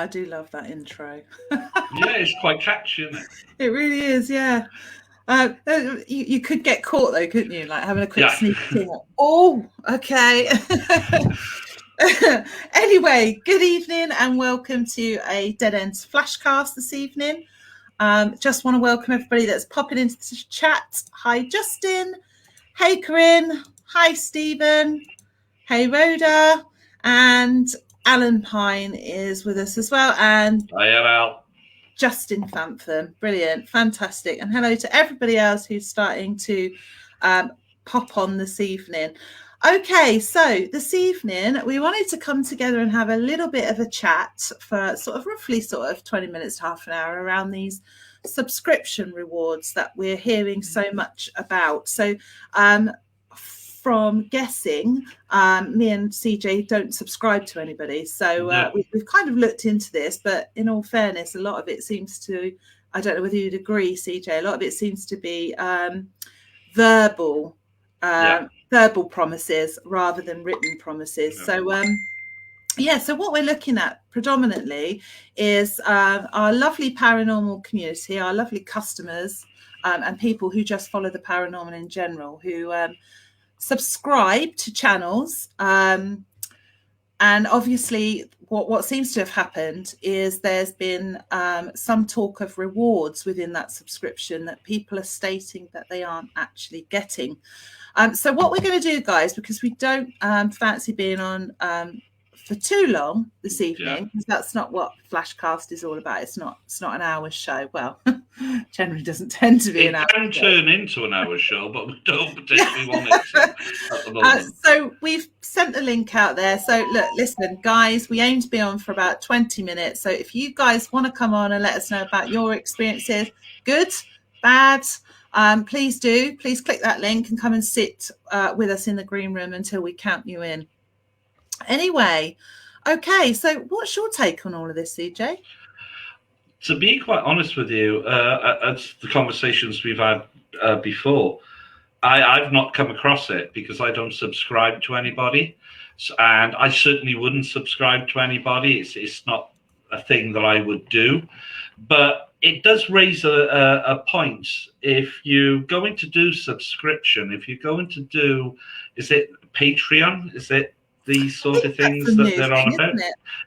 I do love that intro. Yeah, it's quite catchy, isn't it? It really is, yeah. You could get caught though, couldn't you? Like having a quick Yeah. sneak peek. Oh, okay. Anyway, good evening and welcome to a Dead Ends Flashcast this evening. Just want to welcome everybody that's popping into the chat. Hi, Justin. Hey, Corinne. Hi, Stephen. Hey, Rhoda. And Alan Pine is with us as well. And I am Al. Justin Fantham. Brilliant. Fantastic. And hello to everybody else who's starting to pop on this evening. Okay, so this evening we wanted to come together and have a little bit of a chat for roughly 20 minutes to half an hour around these subscription rewards that we're hearing so much about. So from guessing, me and CJ don't subscribe to anybody. So we've kind of looked into this, but in all fairness, a lot of it seems to, I don't know whether you'd agree, CJ, a lot of it seems to be verbal promises rather than written promises. So so what we're looking at predominantly is our lovely paranormal community, our lovely customers and people who just follow the paranormal in general, who subscribe to channels. And obviously what seems to have happened is there's been some talk of rewards within that subscription that people are stating that they aren't actually getting. So what we're going to do, guys, because we don't fancy being on for too long this evening, because that's not what Flashcast is all about. It's not an hour's show. Well, generally doesn't tend to be an hour. It can turn into an hour show, but we don't particularly want it to at the moment. So we've sent the link out there. So look, listen, guys, we aim to be on for about 20 minutes. So if you guys want to come on and let us know about your experiences, good, bad, please do. Please click that link and come and sit with us in the green room until we count you in. Anyway, okay, so what's your take on all of this, CJ? To be quite honest with you, as the conversations we've had before, I've not come across it because I don't subscribe to anybody, and I certainly wouldn't subscribe to anybody. It's not a thing that I would do, but it does raise a point. If you're going to do subscription, if you're going to do, is it Patreon? Is it these sort of things that they're on about?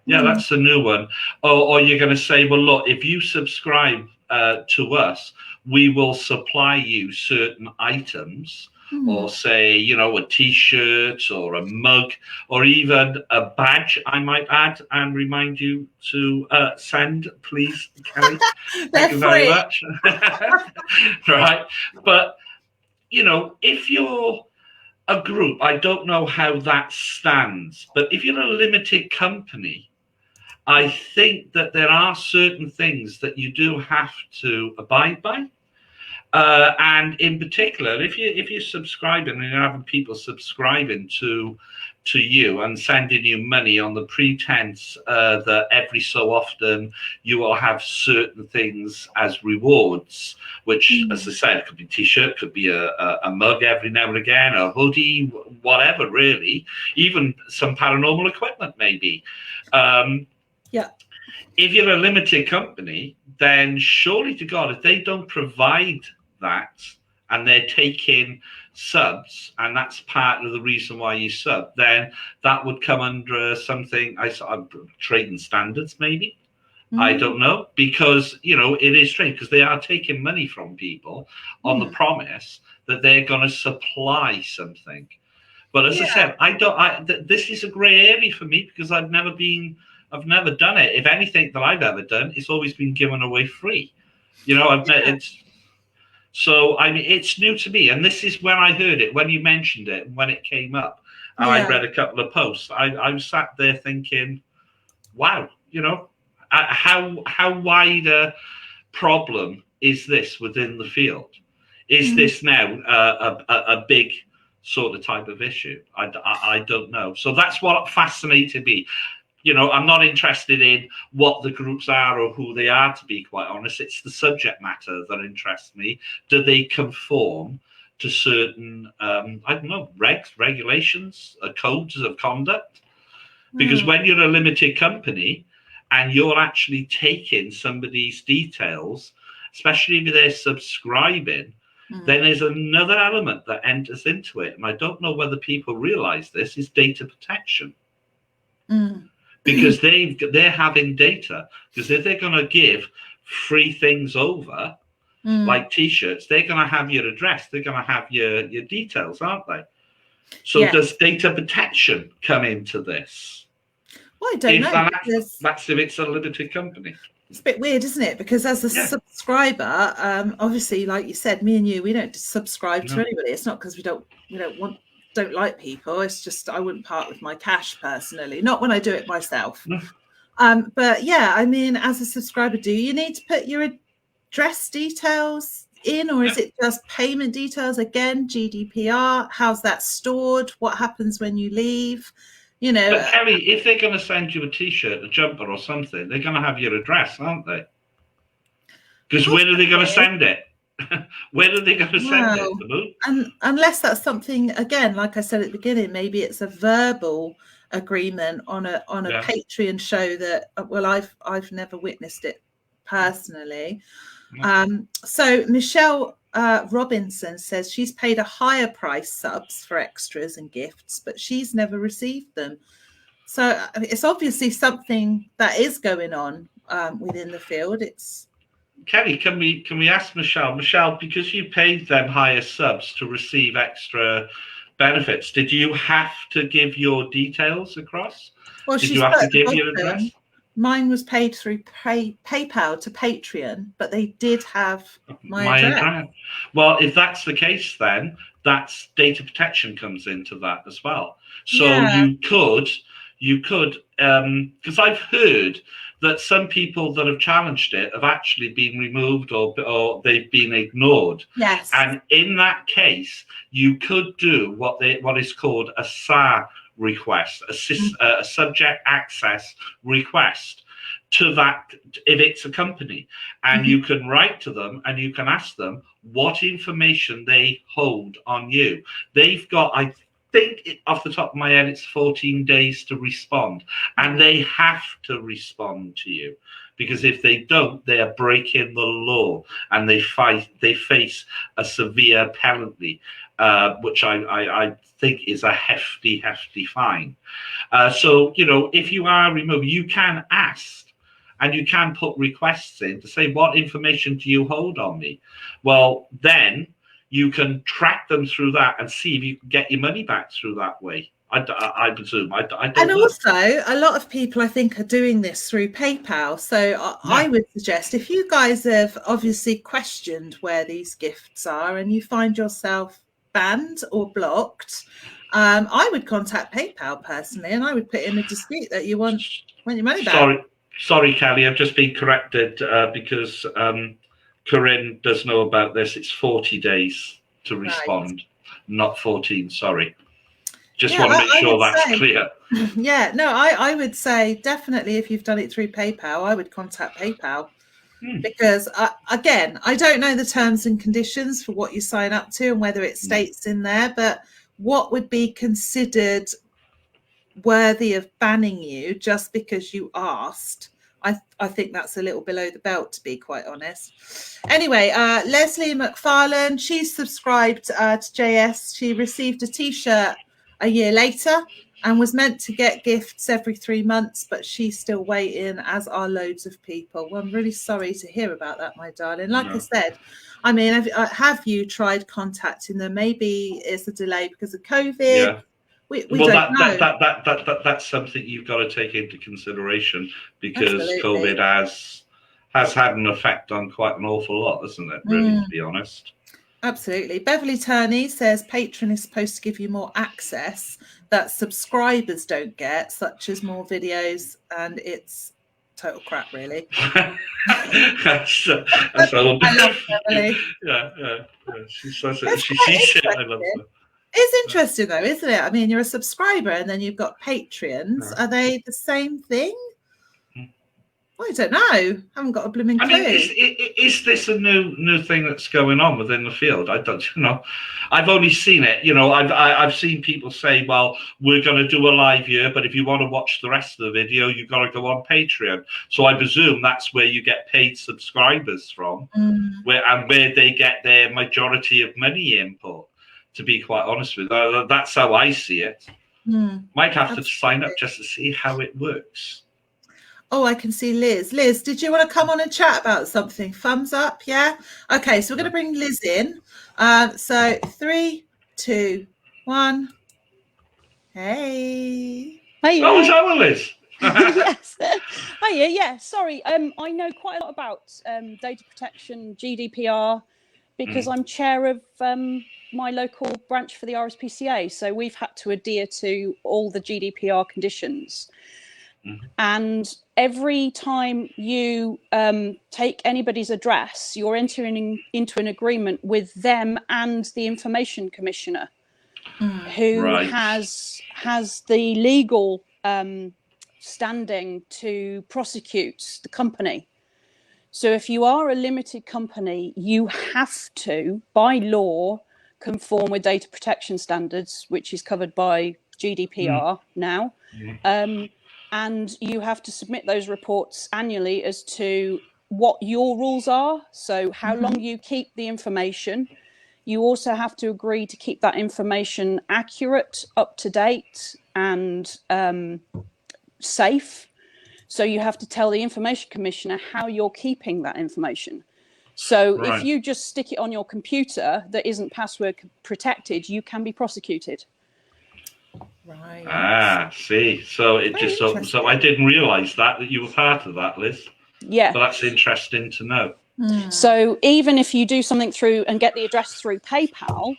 Yeah, that's a new one. Or you're going to say, well, look, if you subscribe to us, we will supply you certain items, or say, a T-shirt or a mug, or even a badge, I might add, and remind you to send, please, Kelly. Thank you very much. Right. But, if you're a group, I don't know how that stands, but if you're a limited company, I think that there are certain things that you do have to abide by. And in particular, if you're subscribing and you're having people subscribing to you and sending you money on the pretense that every so often you will have certain things as rewards, which, as I said, could be a T-shirt, could be a mug every now and again, a hoodie, whatever, really, even some paranormal equipment, maybe. If you're a limited company, then surely to God, if they don't provide that and they're taking subs, and that's part of the reason why you sub, then that would come under something, trading standards, maybe. I don't know, because it is strange, because they are taking money from people on the promise that they're going to supply something. But as I said, this is a grey area for me, because I've never done it. If anything that I've ever done, it's always been given away free. So, I mean, it's new to me. And this is when I heard it, when you mentioned it, when it came up, and I read a couple of posts. I was sat there thinking, wow, how wide a problem is this within the field? Is this now a big sort of type of issue? I don't know. So that's what fascinated me. I'm not interested in what the groups are or who they are, to be quite honest. It's the subject matter that interests me. Do they conform to certain, regulations, codes of conduct? Because when you're a limited company and you're actually taking somebody's details, especially if they're subscribing, then there's another element that enters into it. And I don't know whether people realize this is data protection. Because they're having data. Because if they're going to give free things over, like T-shirts, they're going to have your address. They're going to have your details, aren't they? So does data protection come into this? Well, I don't know. That's if it's a limited company. It's a bit weird, isn't it? Because as a subscriber, obviously, like you said, me and you, we don't subscribe to anybody. It's not because we don't like people. It's just I wouldn't part with my cash personally, not when I do it myself. But yeah, I mean, as a subscriber, do you need to put your address details in, or is it just payment details? Again, GDPR, how's that stored? What happens when you leave? You know, but Kelly, if they're going to send you a T-shirt, a jumper, or something, they're going to have your address, aren't they? Because where are they going to send it? Where are they going to send it? And unless that's something, again, like I said at the beginning, maybe it's a verbal agreement on a Patreon show that, well, I've never witnessed it personally. So Michelle Robinson says she's paid a higher price subs for extras and gifts, but she's never received them. So it's obviously something that is going on within the field. It's Kelly, can we ask Michelle, because you paid them higher subs to receive extra benefits, did you have to give your details across? Well, did you have to give your address? Mine was paid through PayPal to Patreon, but they did have my address. Well, if that's the case, then that's data protection comes into that as well. So you could, because I've heard that some people that have challenged it have actually been removed or they've been ignored. Yes. And in that case, you could do what is called a SAR request, a subject access request to that if it's a company, and you can write to them and you can ask them what information they hold on you. They've got, I think off the top of my head, it's 14 days to respond, and they have to respond to you, because if they don't, they are breaking the law and they face a severe penalty, which I think is a hefty fine. So, you know, if you are removed, you can ask and you can put requests in to say, what information do you hold on me? Well, then you can track them through that and see if you can get your money back through that way. I presume. I don't and know. Also, a lot of people, I think, are doing this through PayPal. So I would suggest, if you guys have obviously questioned where these gifts are and you find yourself banned or blocked, I would contact PayPal personally, and I would put in a dispute that you want your money back. Sorry, Kelly, I've just been corrected because Corinne does know about this. It's 40 days to respond, not 14. Sorry. Just want to make sure that's clear. Yeah, no, I would say definitely if you've done it through PayPal, I would contact PayPal. Because, again, I don't know the terms and conditions for what you sign up to and whether it states in there, but what would be considered worthy of banning you just because you asked? I think that's a little below the belt, to be quite honest. Anyway, Leslie McFarlane, she's subscribed to JS. She received a T-shirt a year later and was meant to get gifts every 3 months, but she's still waiting, as are loads of people. Well, I'm really sorry to hear about that, my darling. Like I said, I mean, have you tried contacting them? Maybe it's a delay because of COVID. Yeah. We don't know. That's something you've got to take into consideration, because Absolutely. COVID has had an effect on quite an awful lot, hasn't it, really, to be honest? Absolutely. Beverly Turney says Patreon is supposed to give you more access that subscribers don't get, such as more videos, and it's total crap, really. that's a little bit. I love Beverly. Yeah. She's shit. I love her. It's interesting, though, isn't it? I mean, you're a subscriber and then you've got Patreons. Are they the same thing? I don't know. I haven't got a blooming clue. I mean, is this a new thing that's going on within the field? I don't know. I've only seen it. I've seen people say, "Well, we're going to do a live here, but if you want to watch the rest of the video, you've got to go on Patreon." So I presume that's where you get paid subscribers from, where they get their majority of money input. To be quite honest with you, that's how I see it. Might have to sign up just to see how it works. Oh, I can see Liz. Liz, did you want to come on and chat about something? Thumbs up, yeah? Okay, so we're going to bring Liz in. So 3, 2, 1. Hey. Hiya. Oh, is that what, Liz? Yes. Hiya, yeah. Sorry, I know quite a lot about data protection, GDPR, because I'm chair of my local branch for the RSPCA. So we've had to adhere to all the GDPR conditions. And every time you take anybody's address, you're entering into an agreement with them and the Information Commissioner, who has the legal standing to prosecute the company. So if you are a limited company, you have to, by law, conform with data protection standards, which is covered by GDPR now. And you have to submit those reports annually as to what your rules are. So how long you keep the information. You also have to agree to keep that information accurate, up to date, and safe. So you have to tell the Information Commissioner how you're keeping that information. So if you just stick it on your computer that isn't password protected, you can be prosecuted. Right. Ah, see. So it just so I didn't realise that you were part of that, Liz. Yeah. But that's interesting to know. So even if you do something through and get the address through PayPal,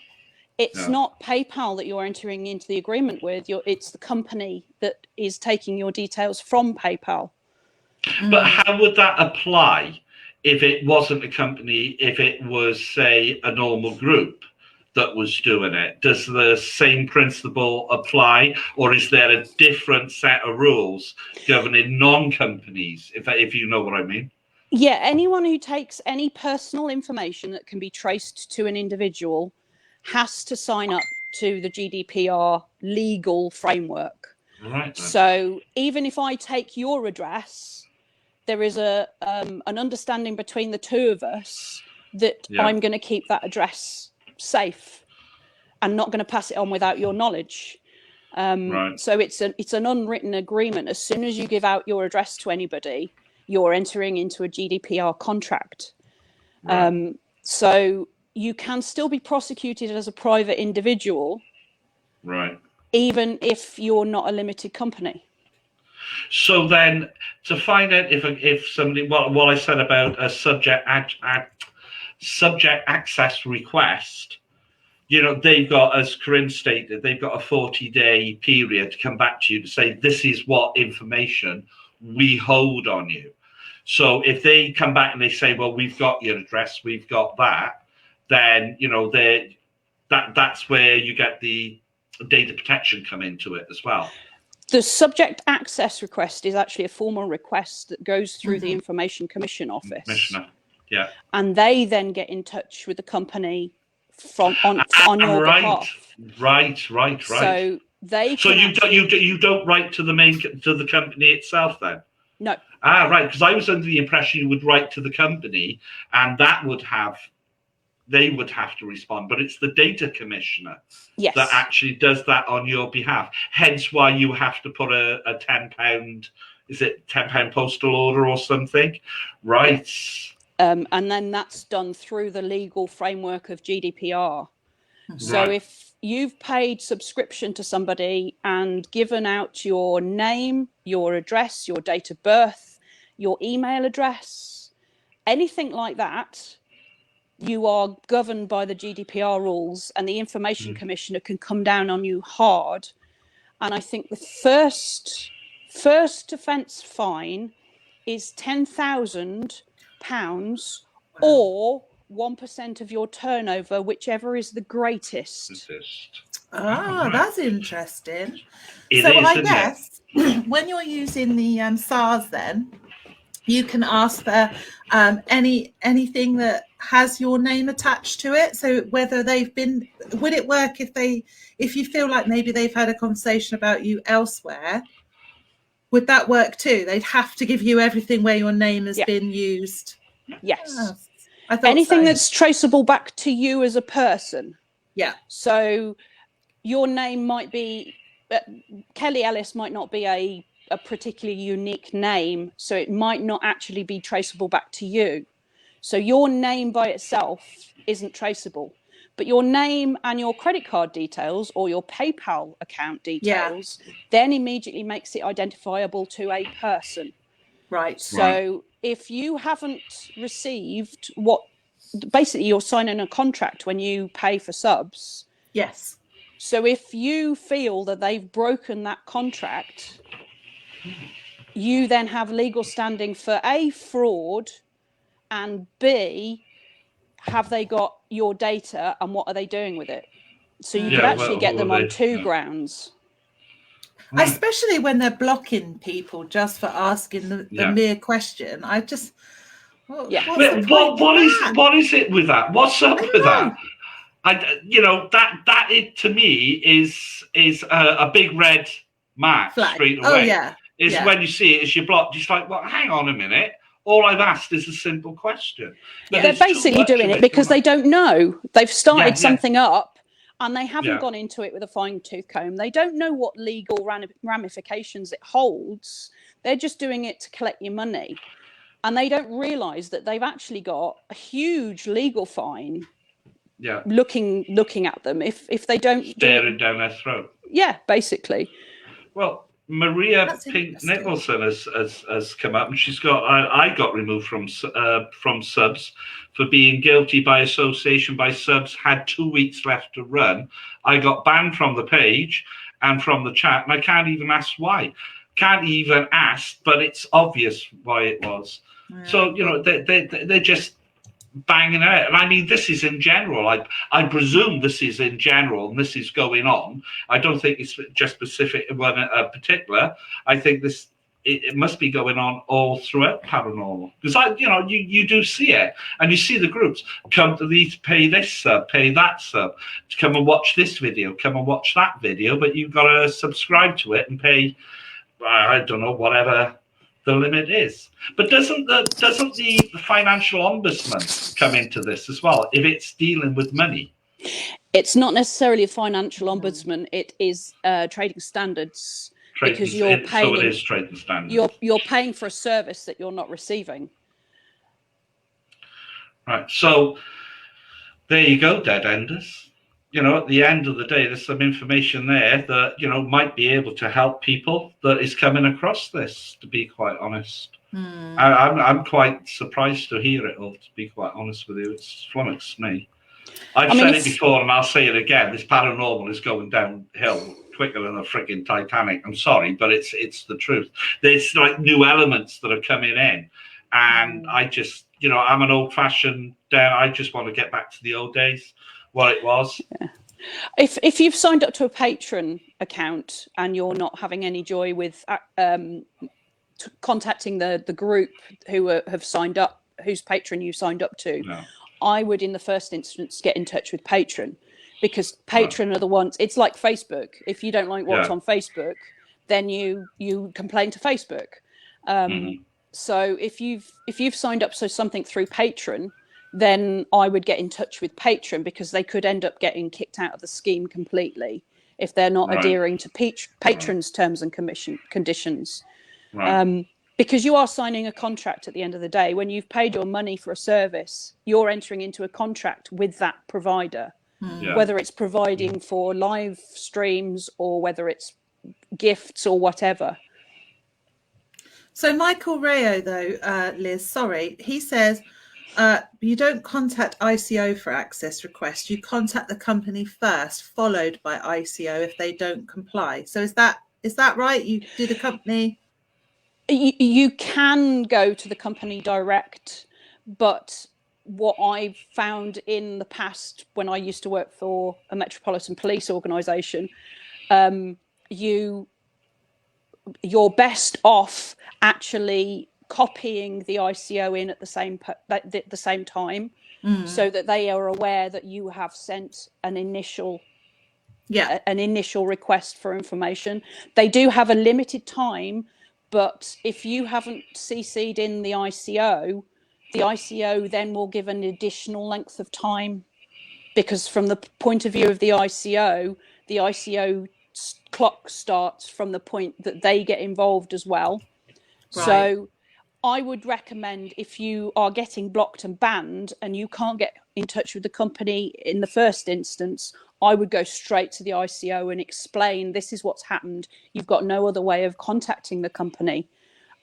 it's not PayPal that you're entering into the agreement with. It's the company that is taking your details from PayPal. But how would that apply if it wasn't a company, if it was, say, a normal group that was doing it? Does the same principle apply, or is there a different set of rules governing non-companies, if you know what I mean? Yeah, anyone who takes any personal information that can be traced to an individual has to sign up to the GDPR legal framework. Right. So even if I take your address, there is an understanding between the two of us that I'm going to keep that address safe and not going to pass it on without your knowledge. So it's an unwritten agreement. As soon as you give out your address to anybody, you're entering into a GDPR contract. So you can still be prosecuted as a private individual, even if you're not a limited company. So then, to find out if somebody, what I said about a subject access request, they've got, as Corinne stated, they've got a 40-day period to come back to you to say, this is what information we hold on you. So if they come back and they say, well, we've got your address, we've got that, then, that's where you get the data protection come into it as well. The subject access request is actually a formal request that goes through the Information Commission office. Commissioner, yeah. And they then get in touch with the company on your behalf. Right. So you don't write to the company itself then? No. Right, because I was under the impression you would write to the company and they would have to respond, but it's the data commissioner that actually does that on your behalf. Hence why you have to put a £10, is it £10 postal order or something? Right. And then that's done through the legal framework of GDPR. So if you've paid subscription to somebody and given out your name, your address, your date of birth, your email address, anything like that, you are governed by the GDPR rules, and the Information Commissioner can come down on you hard. And I think the first offence fine is £10,000 or 1% of your turnover, whichever is the greatest. That's interesting. I guess when you're using the SARS then, you can ask for anything that has your name attached to it. So whether they've been, would it work if you feel like maybe they've had a conversation about you elsewhere? Would that work too? They'd have to give you everything where your name has been used. Yes. I thought anything so. that's traceable back to you as a person. Yeah. So your name might be Kelly Ellis might not be a particularly unique name, so it might not actually be traceable back to you. So your name by itself isn't traceable, but your name and your credit card details or your PayPal account details then immediately makes it identifiable to a person. Right. So if you haven't received basically you're signing a contract when you pay for subs. Yes. So if you feel that they've broken that contract, you then have legal standing for A, fraud, and B, have they got your data and what are they doing with it? So you could actually get them on two grounds. Especially when they're blocking people just for asking the mere question. I just... What is it with that? What's up with that? That it to me is a big red mark straight away. When you see it, is you're blocked. It's like, well, hang on a minute. All I've asked is a simple question. But they're basically doing it because they don't know. They've started something up and they haven't gone into it with a fine-tooth comb. They don't know what legal ramifications it holds. They're just doing it to collect your money. And they don't realise that they've actually got a huge legal fine looking at them if they don't... Staring down their throat. Yeah, basically. Well, Maria Pink Nicholson has come up and she's got... I got removed from subs for being guilty by association by subs, had 2 weeks left to run. I got banned from the page and from the chat, and I can't even ask why. Can't even ask, but it's obvious why it was. So, they're just banging it out. And I mean, this is in general. I presume this is in general, and this is going on. I don't think it's just specific one particular. I think it must be going on all throughout paranormal, because you do see it, and you see the groups come to these, pay this sub, pay that sub, to come and watch this video, come and watch that video, but you've got to subscribe to it and pay, I don't know, whatever the limit is. But doesn't the financial ombudsman come into this as well if it's dealing with money? It's not necessarily a financial ombudsman. It is trading standards, because you're paying. So it is trading standards. You're paying for a service that you're not receiving. Right. So there you go, dead enders. At the end of the day, there's some information there that, might be able to help people that is coming across this, to be quite honest. I'm quite surprised to hear it all, to be quite honest with you. It's flummoxed me. I've said it before and I'll say it again. This paranormal is going downhill quicker than a freaking Titanic. I'm sorry, but it's the truth. There's like new elements that are coming in. And I just, I'm an old-fashioned Dan. I just want to get back to the old days. What it was. Yeah. If you've signed up to a patron account and you're not having any joy with contacting the group who have signed up, whose patron you signed up to, I would in the first instance get in touch with patron, because patron are the ones. It's like Facebook. If you don't like what's on Facebook, then you complain to Facebook. So if you've signed up to something through patron, then I would get in touch with patron, because they could end up getting kicked out of the scheme completely if they're not adhering to patron's terms and conditions. Because you are signing a contract at the end of the day. When you've paid your money for a service, you're entering into a contract with that provider, whether it's providing for live streams or whether it's gifts or whatever. So Michael Rayo, though, Liz, sorry, he says, you don't contact ICO for access requests. You contact the company first, followed by ICO if they don't comply. So is that right? You do the company? You can go to the company direct, but what I've found in the past when I used to work for a Metropolitan Police organisation, you're best off actually copying the ICO in at the same time, so that they are aware that you have sent an initial request for information. They do have a limited time, but if you haven't CC'd in the ICO then will give an additional length of time, because from the point of view of the ICO clock starts from the point that they get involved as well. Right. So I would recommend, if you are getting blocked and banned and you can't get in touch with the company in the first instance, I would go straight to the ICO and explain, this is what's happened. You've got no other way of contacting the company.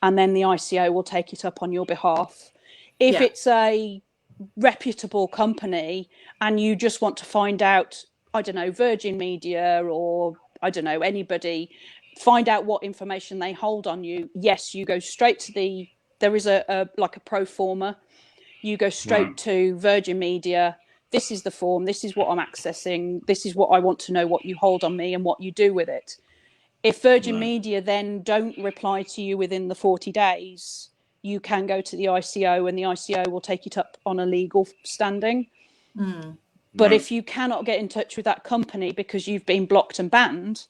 And then the ICO will take it up on your behalf. If it's a reputable company and you just want to find out, I don't know, Virgin Media or I don't know, anybody, find out what information they hold on you, yes, you go straight to there is a pro forma. You go straight to Virgin Media. This is the form. This is what I'm accessing. This is what I want to know, what you hold on me and what you do with it. If Virgin Media then don't reply to you within the 40 days, you can go to the ICO and the ICO will take it up on a legal standing. But if you cannot get in touch with that company because you've been blocked and banned,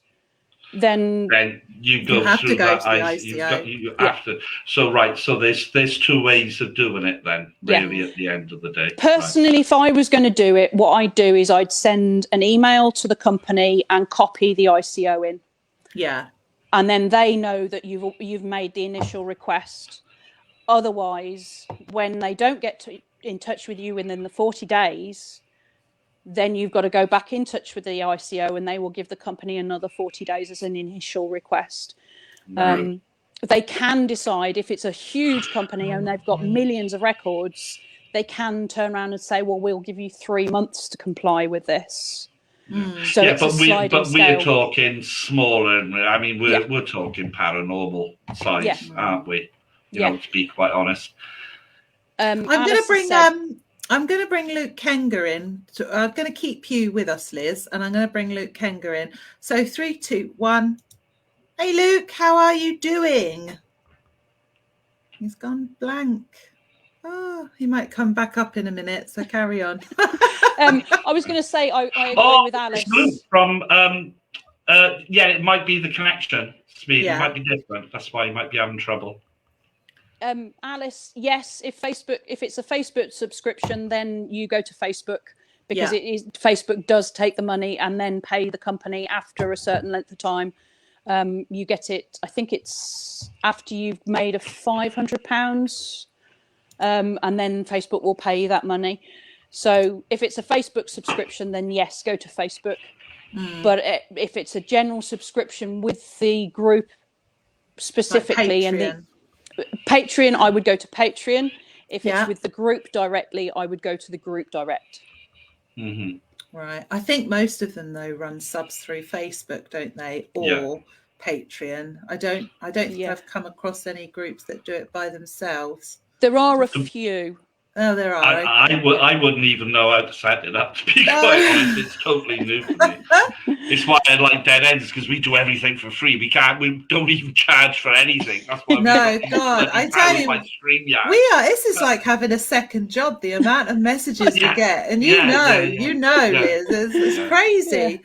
then you go have through to go that to the ICO. You have to. So there's two ways of doing it then, really, at the end of the day. Personally, if I was going to do it, what I'd do is I'd send an email to the company and copy the ICO in. Yeah. And then they know that you've made the initial request. Otherwise, when they don't get in touch with you within the 40 days, then you've got to go back in touch with the ICO and they will give the company another 40 days as an initial request. They can decide, if it's a huge company and they've got millions of records, they can turn around and say, well, we'll give you 3 months to comply with this. So it's we're talking smaller. I mean, we're talking paranormal size, aren't we? You know, to be quite honest. I'm going to bring Luke Kenger in. I'm going to keep you with us, Liz, and I'm going to bring Luke Kenger in. So 3, 2, 1. Hey, Luke, how are you doing? He's gone blank. Oh, he might come back up in a minute, so carry on. I was going to say, I agree with Alice. Luke from, it might be the connection speed. It might be different. That's why you might be having trouble. Alice, yes, if it's a Facebook subscription, then you go to Facebook, because Facebook does take the money and then pay the company after a certain length of time. You get it, I think it's after you've made a £500, and then Facebook will pay you that money. So if it's a Facebook subscription, then yes, go to Facebook. But if it's a general subscription with the group specifically, like and the Patreon, I would go to Patreon. If it's with the group directly, I would go to the group direct. Right. I think most of them though run subs through Facebook, don't they? Or Patreon. I don't think I've come across any groups that do it by themselves. There are a few. Oh, there are. I wouldn't even know how to set it up, to be quite honest. It's totally new for me. It's why I like Dead Ends, because we do everything for free. We don't even charge for anything. That's why I tell you, we are. This is like having a second job. The amount of messages we get, and you know, Liz, it's crazy,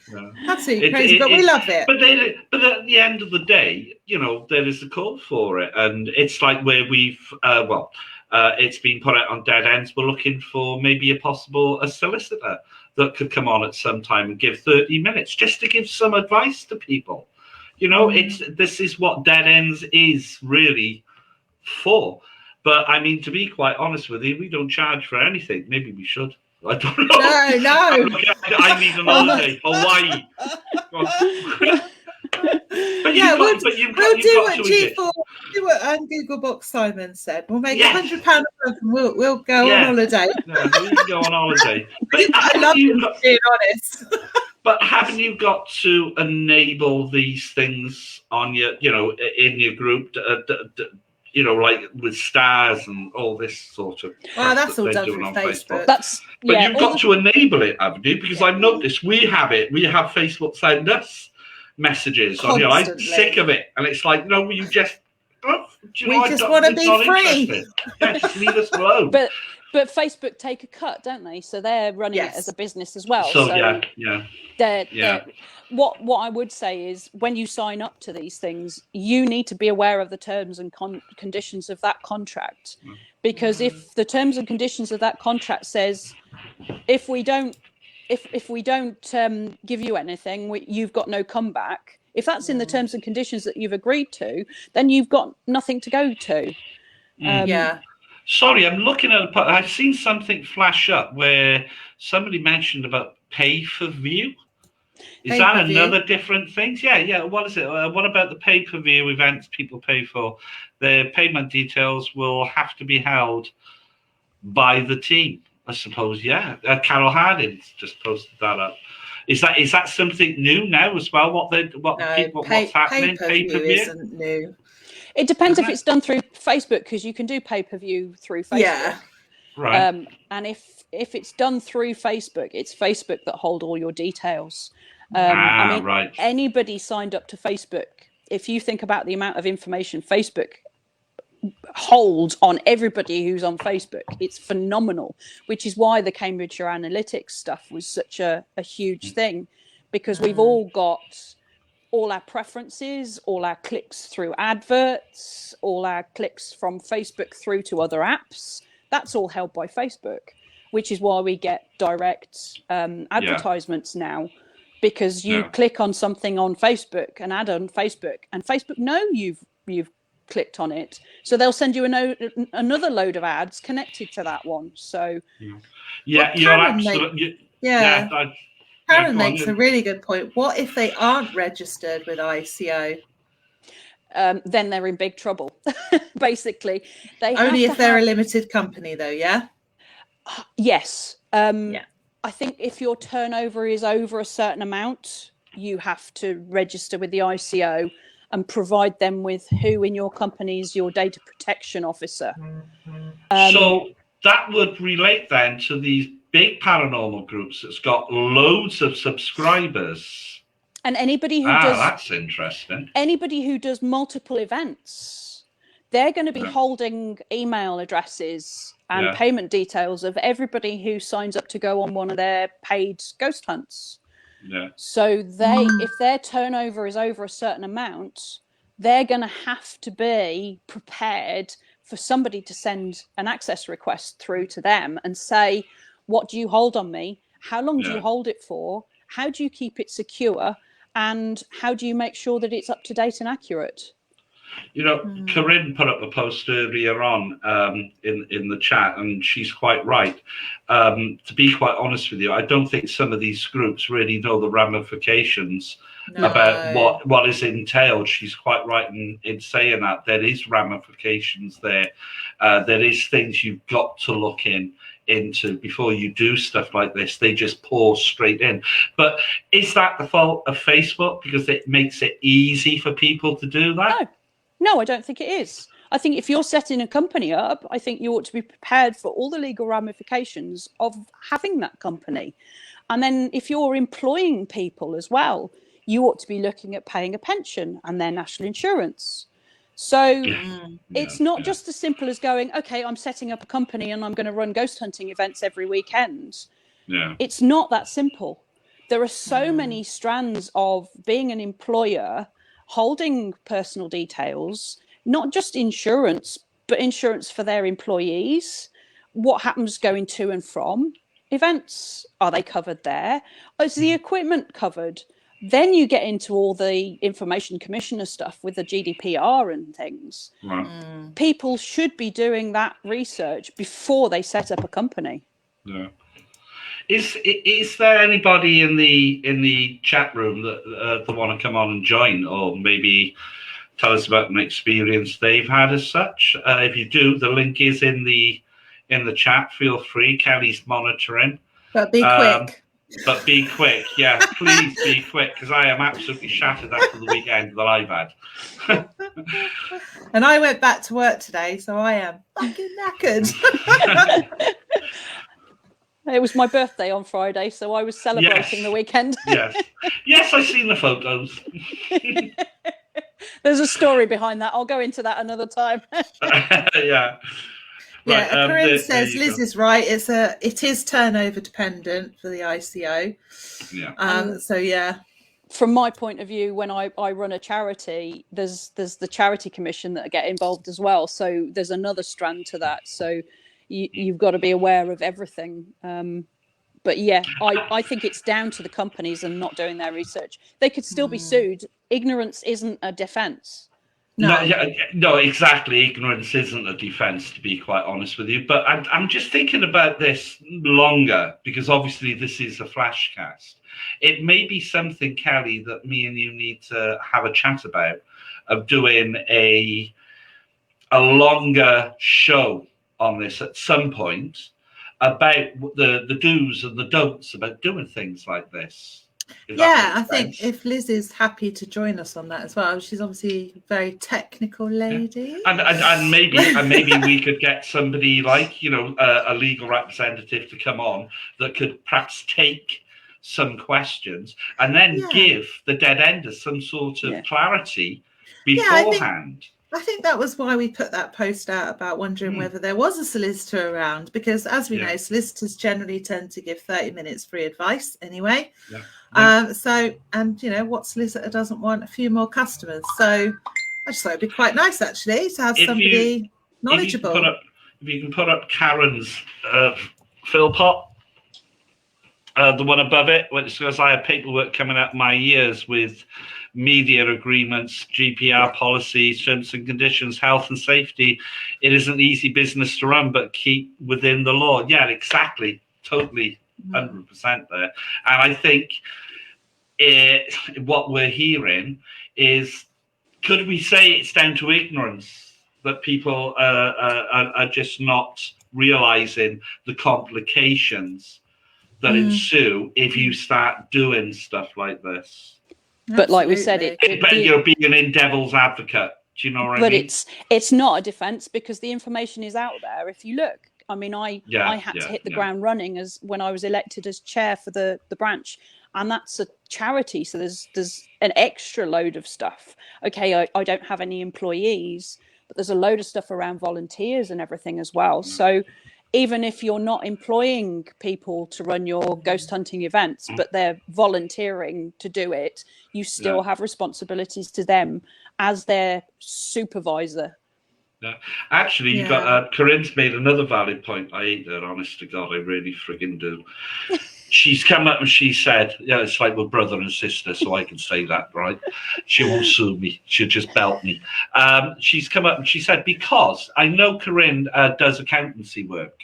absolutely crazy. But we love it. But at the end of the day, you know, there is a call for it, and it's like where we've it's been put out on Dead Ends. We're looking for maybe a solicitor that could come on at some time and give 30 minutes just to give some advice to people. You know, this is what Dead Ends is really for. But I mean, to be quite honest with you, we don't charge for anything. Maybe we should. I don't know. No. I need an holiday, Hawaii. But we'll do what G4, do what Google Box Simon said. We'll make £100 a month and we'll go on holiday. Yeah, we can go on holiday. But I love you being honest. But haven't you got to enable these things on your, you know, in your group, you know, like with stars and all this sort of. Well, that's all done through Facebook. But you've got to enable it, haven't you? Because I've noticed we have it. We have Facebook send us messages. You know, I'm sick of it, and it's like, no, you just We just want to be free. Yeah, just leave us alone. But Facebook take a cut, don't they? So they're running it as a business as well. So what I would say is, when you sign up to these things, you need to be aware of the terms and conditions of that contract, because if the terms and conditions of that contract says, if we don't give you anything, you've got no comeback. If that's in the terms and conditions that you've agreed to, then you've got nothing to go to. Sorry, I'm looking at. I've seen something flash up where somebody mentioned about pay-per-view. Is that another different thing? Yeah. What is it? What about the pay-per-view events people pay for? The payment details will have to be held by the team, I suppose. Yeah, Carol Harding just posted that up. Is that something new now as well? What's happening? Pay-per-view isn't new. It depends if it's done through Facebook, because you can do pay-per-view through Facebook. Yeah. Right. And if it's done through Facebook, it's Facebook that hold all your details. Right. Anybody signed up to Facebook, if you think about the amount of information Facebook holds on everybody who's on Facebook, it's phenomenal, which is why the Cambridgeshire Analytics stuff was such a huge thing, because we've all got all our preferences, all our clicks through adverts, all our clicks from Facebook through to other apps. That's all held by Facebook, which is why we get direct advertisements now, because you click on something on Facebook, an ad on Facebook, and Facebook know you've clicked on it, so they'll send you another load of ads connected to that one. So you're absolutely Karen makes a really good point. What if they aren't registered with ICO? Then they're in big trouble. Basically, they only if they're a limited company, though. Yes. I think if your turnover is over a certain amount, you have to register with the ICO and provide them with who in your company is your data protection officer. So that would relate then to these big paranormal groups that's got loads of subscribers. And anybody who does... that's interesting. Anybody who does multiple events, they're going to be holding email addresses and payment details of everybody who signs up to go on one of their paid ghost hunts. So if their turnover is over a certain amount, they're going to have to be prepared for somebody to send an access request through to them and say, what do you hold on me? How long do you hold it for? How do you keep it secure? And how do you make sure that it's up to date and accurate? Corinne put up a post earlier on in the chat, and she's quite right. To be quite honest with you, I don't think some of these groups really know the ramifications about what is entailed. She's quite right in saying that there is ramifications there. There is things you've got to look into before you do stuff like this. They just pour straight in. But is that the fault of Facebook because it makes it easy for people to do that? No, I don't think it is. I think if you're setting a company up, I think you ought to be prepared for all the legal ramifications of having that company. And then if you're employing people as well, you ought to be looking at paying a pension and their national insurance. So it's not just as simple as going, okay, I'm setting up a company and I'm going to run ghost hunting events every weekend. It's not that simple. There are so many strands of being an employer, holding personal details, not just insurance, but insurance for their employees. What happens going to and from events? Are they covered there? Is the equipment covered? Then you get into all the information commissioner stuff with the GDPR and things. People should be doing that research before they set up a company. Is there anybody in the chat room that want to come on and join, or maybe tell us about an experience they've had as such? If you do, the link is in the chat. Feel free. Kelly's monitoring. But be quick. But be quick, please be quick, because I am absolutely shattered after the weekend that I've had. And I went back to work today, so I am fucking knackered. It was my birthday on Friday, so I was celebrating the weekend. Yes, I've seen the photos. There's a story behind that. I'll go into that another time. Yeah. Yeah, Right, Corinne says you Liz go. is right. It is turnover dependent for the ICO. Yeah. So yeah. From my point of view, when I run a charity, there's the charity commission that get involved as well. So there's another strand to that. So you've got to be aware of everything. But yeah, I think it's down to the companies and not doing their research. They could still be sued. Ignorance isn't a defense. No, yeah, no, exactly. Ignorance isn't a defense, to be quite honest with you. But I'm just thinking about this longer, because obviously this is a flashcast. It may be something, Kelly, that me and you need to have a chat about, of doing a longer show on this at some point, about the do's and the don'ts about doing things like this. Yeah, I think if Liz is happy to join us on that as well, she's obviously a very technical lady. Yeah. And maybe we could get somebody like, you know, a legal representative to come on that could perhaps take some questions and then give the dead enders some sort of clarity beforehand. I think that was why we put that post out about wondering whether there was a solicitor around, because as we know, solicitors generally tend to give 30 minutes free advice anyway. So, and you know, what solicitor doesn't want a few more customers? So I just thought it'd be quite nice actually to have somebody knowledgeable. If you can put up Karen's Philpot, the one above it, which says I have paperwork coming out my ears with media agreements, GDPR policies, terms and conditions, health and safety. It is an easy business to run, but keep within the law. Yeah, exactly. Totally, 100% there. And I think what we're hearing is, could we say it's down to ignorance, that people are just not realizing the complications that ensue if you start doing stuff like this? But like we said, you're being in devil's advocate. Do you know what I mean? But it's not a defense, because the information is out there. If you look, I mean, I had to hit the ground running as when I was elected as chair for the branch, and that's a charity. So there's an extra load of stuff. Okay, I don't have any employees, but there's a load of stuff around volunteers and everything as well. So even if you're not employing people to run your ghost hunting events, but they're volunteering to do it, you still have responsibilities to them as their supervisor. Yeah. Actually, you got Corinne's made another valid point. I hate her, honest to God, I really friggin' do. She's come up and she said, yeah, it's like we're brother and sister, so I can say that, right? She won't sue me. She'll just belt me. She's come up and she said, because I know Corinne does accountancy work.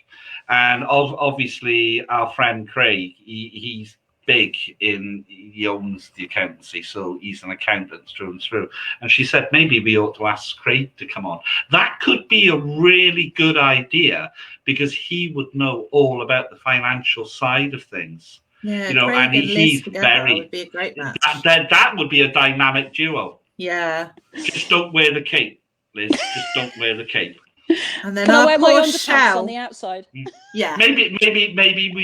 And obviously our friend Craig, he's big he owns the accountancy, so he's an accountant through and through. And she said, maybe we ought to ask Craig to come on. That could be a really good idea, because he would know all about the financial side of things. Yeah, you know, Craig and he's very would be a great match. That would be a dynamic duo. Yeah. Just don't wear the cape, Liz. Just don't wear the cape. And then Can I wear my underpants Shell on the outside? Yeah. Maybe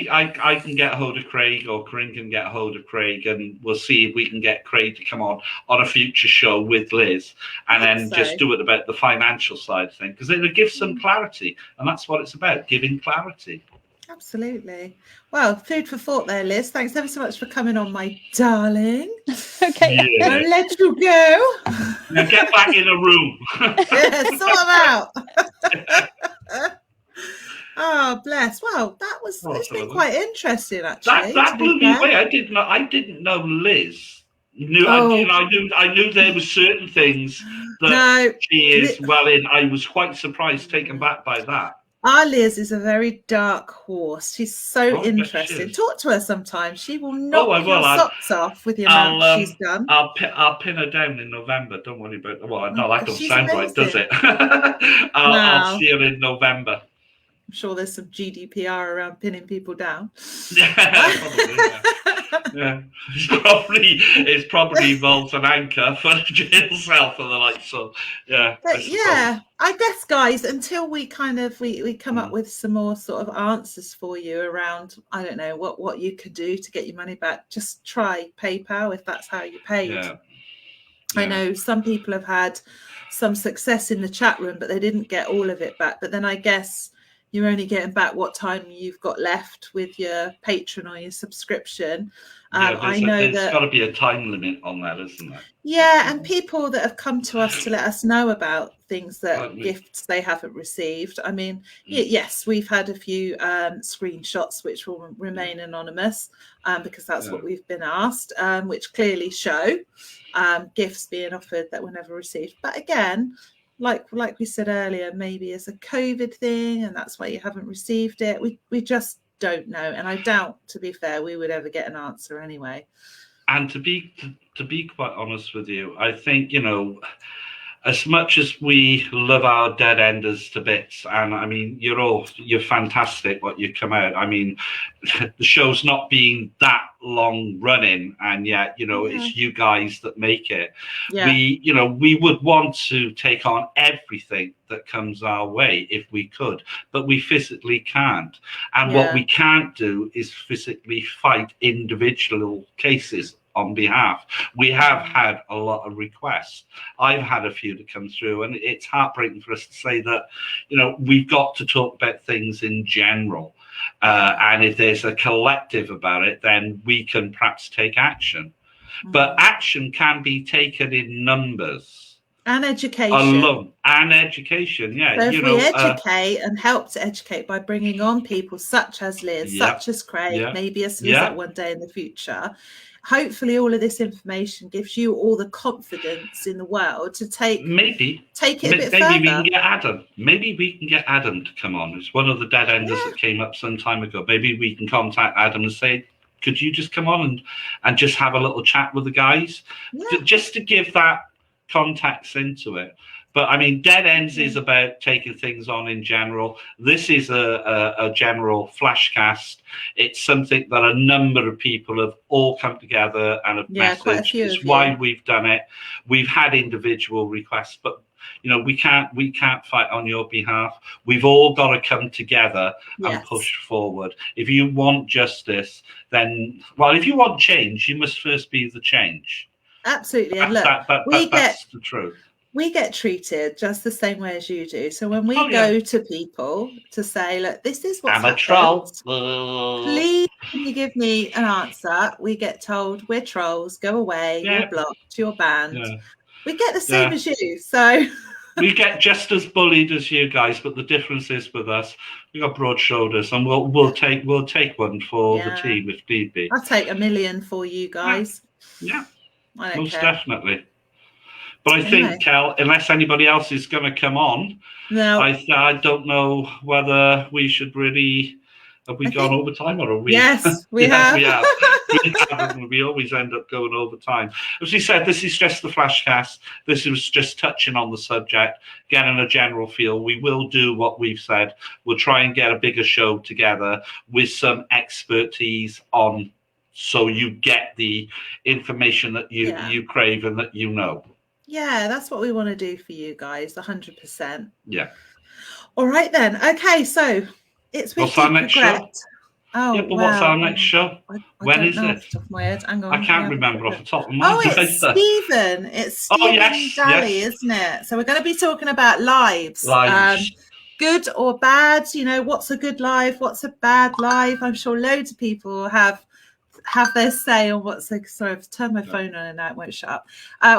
I can get a hold of Craig, or Corinne can get a hold of Craig, and we'll see if we can get Craig to come on a future show with Liz, and then just do it about the financial side of things, because it'll give some clarity, and that's what it's about, giving clarity. Absolutely. Well, food for thought there, Liz. Thanks ever so much for coming on, my darling. Okay. Yeah. I'll let you go. Now get back in the room. Yeah, sort them out. Oh, bless. Well, it's been quite interesting, actually. That blew me away. I didn't know Liz knew. I knew there were certain things that she is well in. I was quite surprised, taken back by that. Our Liz is a very dark horse. She's so interesting. Talk to her sometime. She will knock your socks off with the amount she's done. I'll pin her down in November. Don't worry about it. Well, no, that don't sound right, does it? I'll see her in November. I'm sure there's some GDPR around pinning people down. Yeah, probably, yeah. It's probably involves an anchor for jail cell for the like. So yeah. But I guess, guys, until we kind of we come up with some more sort of answers for you around, I don't know what you could do to get your money back. Just try PayPal if that's how you paid. Yeah. I know some people have had some success in the chat room, but they didn't get all of it back. But then I guess you're only getting back what time you've got left with your patron or your subscription. There's got to be a time limit on that, isn't there? Yeah, and people that have come to us to let us know about things that gifts they haven't received. I mean, yes, we've had a few screenshots which will remain anonymous because that's what we've been asked, which clearly show gifts being offered that were never received. But again, like we said earlier, maybe it's a COVID thing and that's why you haven't received it. We just don't know, and I doubt, to be fair, we would ever get an answer anyway. And to be quite honest with you, I think, as much as we love our dead enders to bits, and I mean, you're fantastic what you come out. I mean, the show's not been that long running, and yet, it's you guys that make it. Yeah. We would want to take on everything that comes our way if we could, but we physically can't. And what we can't do is physically fight individual cases on behalf. We have had a lot of requests. I've had a few that come through, and it's heartbreaking for us to say that, we've got to talk about things in general. And if there's a collective about it, then we can perhaps take action. But action can be taken in numbers. And education. Alone. And education, yeah. So if we educate and help to educate by bringing on people such as Liz, such as Craig, maybe us Liz one day in the future, hopefully all of this information gives you all the confidence in the world to take it a bit further. Maybe we can get Adam. Maybe we can get Adam to come on. It's one of the dead enders that came up some time ago. Maybe we can contact Adam and say, could you just come on and just have a little chat with the guys? Just to give that context into it. But I mean, Dead Ends is about taking things on in general. This is a general flashcast. It's something that a number of people have all come together and have messaged. It's why we've done it. We've had individual requests, but we can't fight on your behalf. We've all got to come together and push forward. If you want justice, then if you want change, you must first be the change. Absolutely. And look, that's the truth. We get treated just the same way as you do. So when we go to people to say, look, this is what's happened. Trolls. Please, can you give me an answer? We get told, we're trolls, go away, you're blocked, you're banned. We get the same as you. So we get just as bullied as you guys, but the difference is with us, we got broad shoulders, and we'll take one for the team if need be. I'll take 1 million for you guys. Yeah. Most definitely. But I think, Kel, unless anybody else is going to come on, I don't know whether we should really. Have we gone over time, or are we? Yes, we have. We have. We always end up going over time. As we said, this is just the flashcast. This was just touching on the subject, getting a general feel. We will do what we've said. We'll try and get a bigger show together with some expertise on, so you get the information that you crave and that you know. Yeah, that's what we want to do for you guys, 100%. Yeah. All right then. Okay, so it's with what's our next show? Oh, yeah, but what's our next show? When is it? Off the top of my head. Hang on. I can't remember off the top of my head. Oh, it's Stephen. It's Stephen Daly, isn't it? So we're going to be talking about lives. Good or bad. What's a good life? What's a bad life? I'm sure loads of people have their say on sorry, I've turned my phone on and now it won't shut up.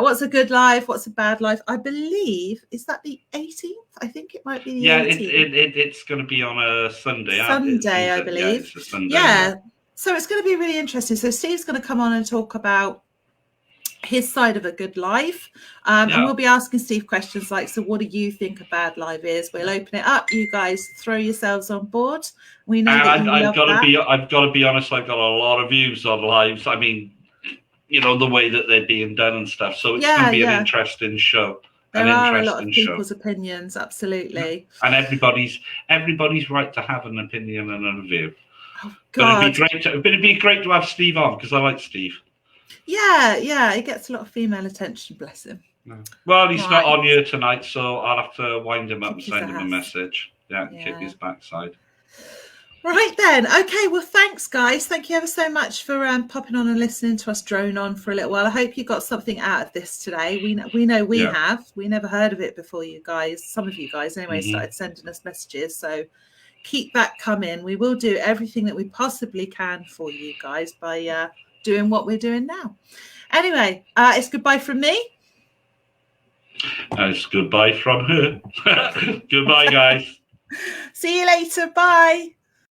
What's a good life? What's a bad life? I believe, is that the 18th? I think it might be the 18th. It's going to be on a Sunday. I believe. Yeah, it's a Sunday. Yeah. So it's going to be really interesting. So Steve's going to come on and talk about his side of a good life. And we'll be asking Steve questions like, so what do you think a bad life is? We'll open it up. You guys throw yourselves on board. We know that I've got to be honest, I've got a lot of views on lives. I mean, the way that they're being done and stuff. So it's going to be an interesting show. There are a lot of people's opinions, absolutely. And everybody's right to have an opinion and a view. Oh, God. But it'd be great to have Steve on, because I like Steve. Yeah, he gets a lot of female attention, bless him. Well, he's not on here tonight, so I'll have to wind him up and send him a message. Yeah, kick his backside. Right then. Okay. Well, thanks, guys. Thank you ever so much for popping on and listening to us drone on for a little while. I hope you got something out of this today. We know we have. We never heard of it before, you guys. Some of you guys, anyway, started sending us messages. So keep that coming. We will do everything that we possibly can for you guys by doing what we're doing now. Anyway, it's goodbye from me. And it's goodbye from her. Goodbye, guys. See you later. Bye.